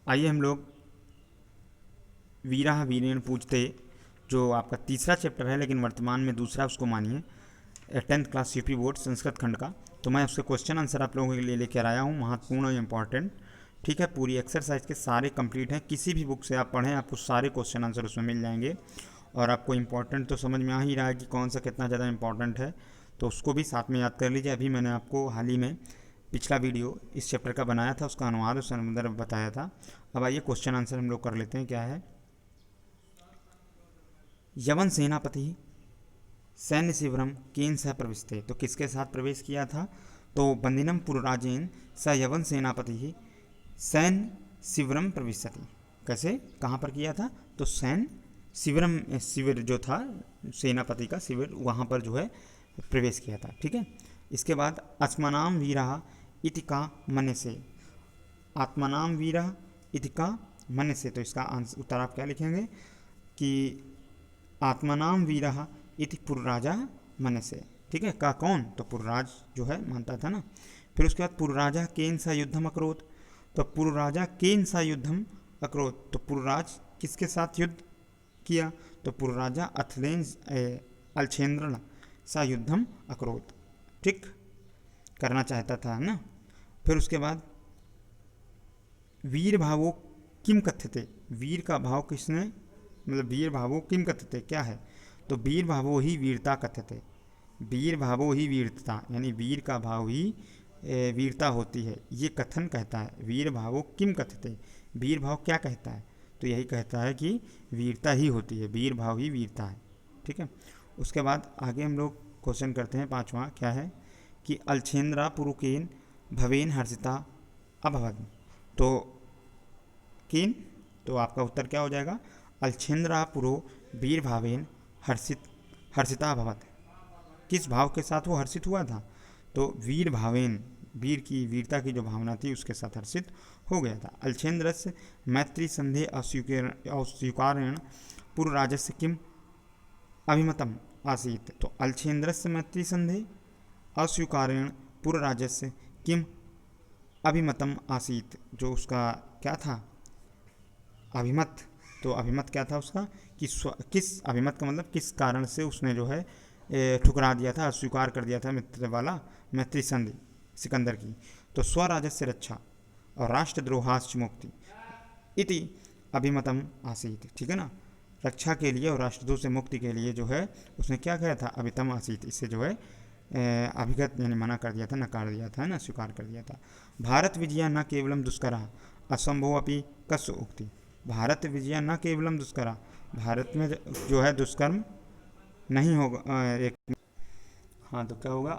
आइए हम लोग वीरा वीरेण पूछते, जो आपका तीसरा चैप्टर है लेकिन वर्तमान में दूसरा उसको मानिए, 10th class UP board Sanskrit खंड का। तो मैं उसके क्वेश्चन आंसर आप लोगों के लिए लेकर आया हूँ, महत्वपूर्ण और इम्पॉर्टेंट। ठीक है, पूरी एक्सरसाइज के सारे कंप्लीट हैं, किसी भी बुक से आप पढ़ें आपको सारे क्वेश्चन आंसर उसमें मिल जाएंगे। और आपको इम्पॉर्टेंट तो समझ में आ ही रहा है कि कौन सा कितना ज़्यादा इम्पॉर्टेंट है, तो उसको भी साथ में याद कर लीजिए। अभी मैंने आपको हाल ही में पिछला वीडियो इस चैप्टर का बनाया था, उसका अनुवाद उस अंदर बताया था। अब आइए क्वेश्चन आंसर हम लोग कर लेते हैं। क्या है? यवन सेनापति सैन्य शिविरम केन सह प्रविष्टे, तो किसके साथ प्रवेश किया था? तो बंदिनम पुरराजेन स यवन सेनापति सैन्य शिविरम प्रविशति। कैसे, कहाँ पर किया था? तो सैन्य शिविरम, शिविर जो था सेनापति का शिविर, वहाँ पर जो है प्रवेश किया था। ठीक है, इसके बाद अस्मनाम वीरा इति का मन से, आत्मनाम वीरा इति का मन से, तो इसका आंसर उत्तर आप क्या लिखेंगे कि आत्मनाम वीरा इति पुरराजा मन से। ठीक है, का कौन? तो पुरराज जो है मानता था ना। फिर उसके बाद पुरराजा केन सा युद्धम अकरोत, तो पुरराजा केन सा युद्धम अकरोत, तो पुरराज किसके साथ युद्ध किया? तो पुरराजा अथलेन अलछेन्द्र सा युद्धम अकरोत, ठीक, करना चाहता था ना। फिर उसके बाद वीर भावो किम कथ्यते, वीर का भाव किसने, मतलब वीर भावो किम कथ्यते क्या है? तो वीर भावो ही वीरता कथ्यते, वीर भावो ही वीरता, यानी वीर का भाव ही वीरता होती है, ये कथन कहता है। वीर भावो किम कथ्यते, वीर भाव क्या कहता है? तो यही कहता है कि वीरता ही होती है, वीर भाव ही वीरता है। ठीक है, उसके बाद आगे हम लोग क्वेश्चन करते हैं पांचवा। क्या है कि अलछेन्द्रा पुरुकेन भवेन हर्षिता अभवद, तो केन, तो आपका उत्तर क्या हो जाएगा? अलछेन्द्रा पुरो वीर भावेन हर्षिता अभवत, किस भाव के साथ वो हर्षित हुआ था? तो वीर भावेन, वीर की वीरता की जो भावना थी उसके साथ हर्षित हो गया था। अलछेन्द्रस्य मैत्री संधे अस्वीकारेण पुरराजस्य किम अभिमतम आसीत, तो अलछेन्द्रस्य मैत्री संधे अस्वीकारेण पुरराजस्य किम अभिमतम आसीत, जो उसका क्या था अभिमत, तो अभिमत क्या था उसका कि किस, अभिमत का मतलब किस कारण से उसने जो है ठुकरा दिया था, अस्वीकार कर दिया था मित्र वाला मैत्री संधि सिकंदर की। तो स्वराजस्य रक्षा और राष्ट्रद्रोहाश्च मुक्ति इति अभिमतम आसीत। ठीक है ना, रक्षा के लिए और राष्ट्रद्रोह से मुक्ति के लिए जो है उसने क्या किया था? अभितम आसीत, इससे जो है अभिगत यानी मना कर दिया था, नकार दिया था ना, स्वीकार कर दिया था। भारत विजया न केवलम दुष्करा असंभव अपि कस्य उक्ति, भारत विजया न केवलम दुष्करा, भारत में जो है दुष्कर्म नहीं होगा, एक, हाँ तो क्या होगा?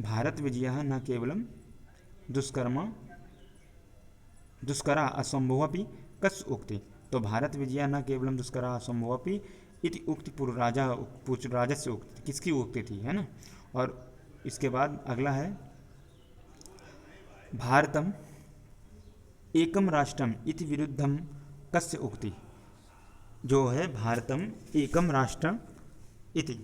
भारत विजया न केवलम दुष्करा असंभवपि कस्य उक्ति, तो भारत विजया न केवलम दुष्करा असंभवपि इति उक्ति पुरराजस्य उक्ति, किसकी उक्ति थी, है ना। और इसके बाद अगला है भारतम एकम राष्ट्रम इति विरुद्धम कस्य उक्ति, जो है भारतम एकम राष्ट्रम इति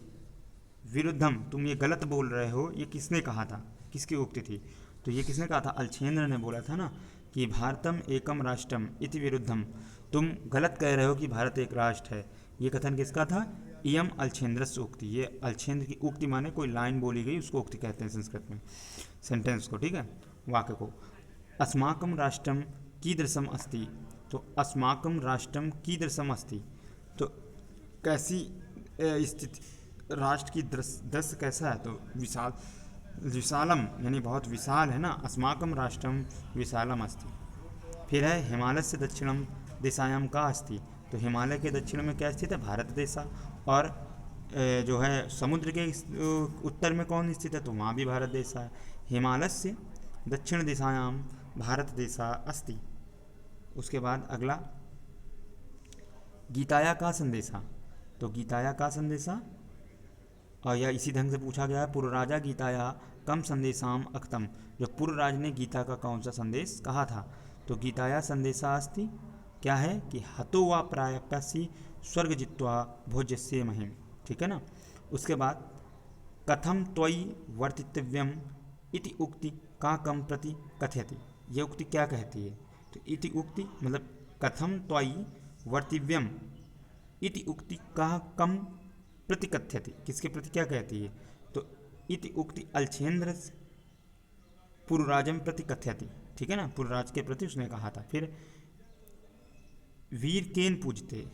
विरुद्धम, तुम ये गलत बोल रहे हो, ये किसने कहा था, किसकी उक्ति थी? तो ये किसने कहा था? अलछेन्द्र ने बोला था ना कि भारतम एकम राष्ट्रम इति विरुद्धम, तुम गलत कह रहे हो कि भारत एक राष्ट्र है। ये कथन किसका था? इयम अलछेन्द्रस्य उक्ति, ये अलछेन्द्र की उक्ति माने कोई लाइन बोली गई उसको उक्ति कहते हैं संस्कृत में, सेंटेंस को, ठीक है, वाक्य को। अस्माकं राष्ट्रम कीदृशम अस्ति, तो अस्माकं राष्ट्रम कीदृशम अस्ति, तो कैसी स्थिति, राष्ट्र की दृश्य कैसा है? तो विशालम यानी बहुत विशाल है ना, अस्माकं राष्ट्रम विशालम अस्ति। फिर है हिमालय से दक्षिणम दिशायाम का अस्ति, तो हिमालय के दक्षिण में क्या स्थित है? भारत देशा। और जो है समुद्र के उत्तर में कौन स्थित है? तो वहाँ भी भारत देश है। हिमालय से दक्षिण दिशायाम भारत देशा अस्ति। उसके बाद अगला गीताया का संदेशा, तो गीताया का संदेशा, और यह इसी ढंग से पूछा गया है पुरराजा गीताया कम संदेशाम अक्तम, जो पुरराज ने गीता का कौन सा संदेश कहा था? तो गीताया संदेशा अस्ति क्या है कि हतो वा प्राप्यसि स्वर्ग जित्वा भोज्यसे महिम। ठीक है ना। उसके बाद कथम त्वयि वर्तितव्यम इति उक्ति का कम प्रति कथयति, ये उक्ति क्या कहती है? तो इति उक्ति मतलब कथम त्वयि वर्तिव्यम, इति उक्ति कह कम प्रतिकथ्यते, किसके प्रति क्या कहती है? तो इति उक्ति अलछेन्द्र पुरुराजम प्रति कथ्यति, ठीक है ना, पुरुराज के प्रति उसने कहा था। फिर वीर केन पूजते,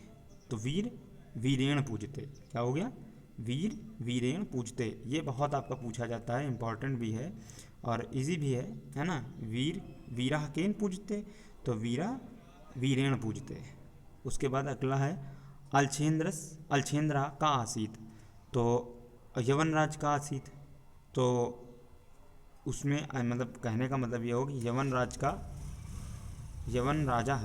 तो वीर वीरेण पूजते, क्या हो गया? वीर वीरेण पूजते। ये बहुत आपका पूछा जाता है, इम्पॉर्टेंट भी है और इजी भी है ना। वीर वीरा केन पूजते, तो वीरा वीरेण पूजते। उसके बाद अगला है अलछेन्द्रा का आसीत, तो यवनराज का आसीत, तो उसमें मतलब कहने का मतलब ये हो कि यवन राजा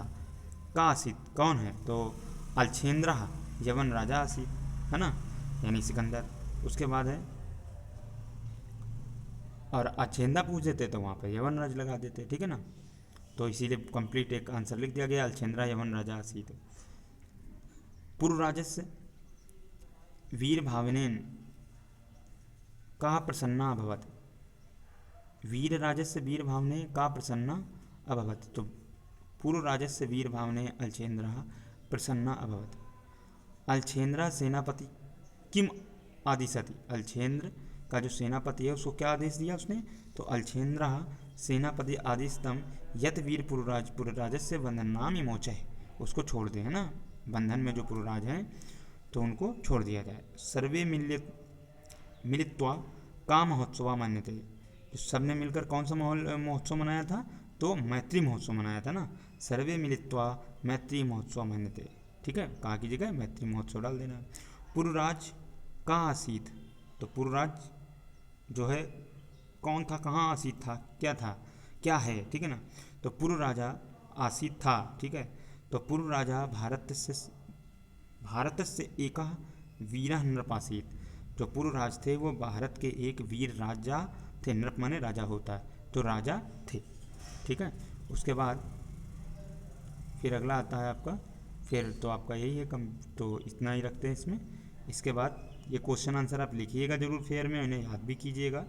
का आसीत कौन है? तो अलछेन्द्र यवन राजा आसीत, है ना, यानी सिकंदर। उसके बाद है और अछेंदा पूछ देते तो वहाँ पर यवन राज लगा देते, ठीक है ना। तो इसीलिए कंप्लीट एक आंसर लिख दिया गया, अलछेन्द्रा यवन राजा आसीत। पुरुराजस्य वीर भावनेन का प्रसन्ना अभवत, वीर राजस्य वीर भावने का प्रसन्ना अभवत, तो पूर्व राजस्य वीर भावने अलछेन्द्र प्रसन्ना अभवत। अलछेन्द्र सेनापति किम आदिशति, अलछेन्द्र का जो सेनापति है उसको क्या आदेश दिया उसने? तो अलछेन्द्र सेनापति आदिशतम यत वीर पुरुराजस्य बंधनाम विमोचय, उसको छोड़ दे, है ना, बंधन में जो पुरुराज हैं तो उनको छोड़ दिया जाए। सर्वे मिलित्वा का महोत्सव मान्यते, तो सबने मिलकर कौन सा महोत्सव मनाया था? तो मैत्री महोत्सव मनाया था ना। सर्वे मिलित्वा मैत्री महोत्सव मान्यते, ठीक है, कहाँ की जगह मैत्री महोत्सव डाल देना। पुरुराज का आसीत, तो पुरुराज जो है कौन था, कहाँ आसीत था, क्या था, क्या है, ठीक है ना। तो पूर्व राजा आसीत था, ठीक है। तो पूर्व राजा भारत से एक वीर नृपासीत, जो पूर्व राज थे वो भारत के एक वीर राजा थे। नृप माने राजा होता है, तो राजा थे, ठीक है। उसके बाद फिर अगला आता है आपका, फिर तो आपका यही है कम, तो इतना ही रखते हैं इसमें। इसके बाद ये क्वेश्चन आंसर आप लिखिएगा जरूर फेयर में, इन्हें याद भी कीजिएगा।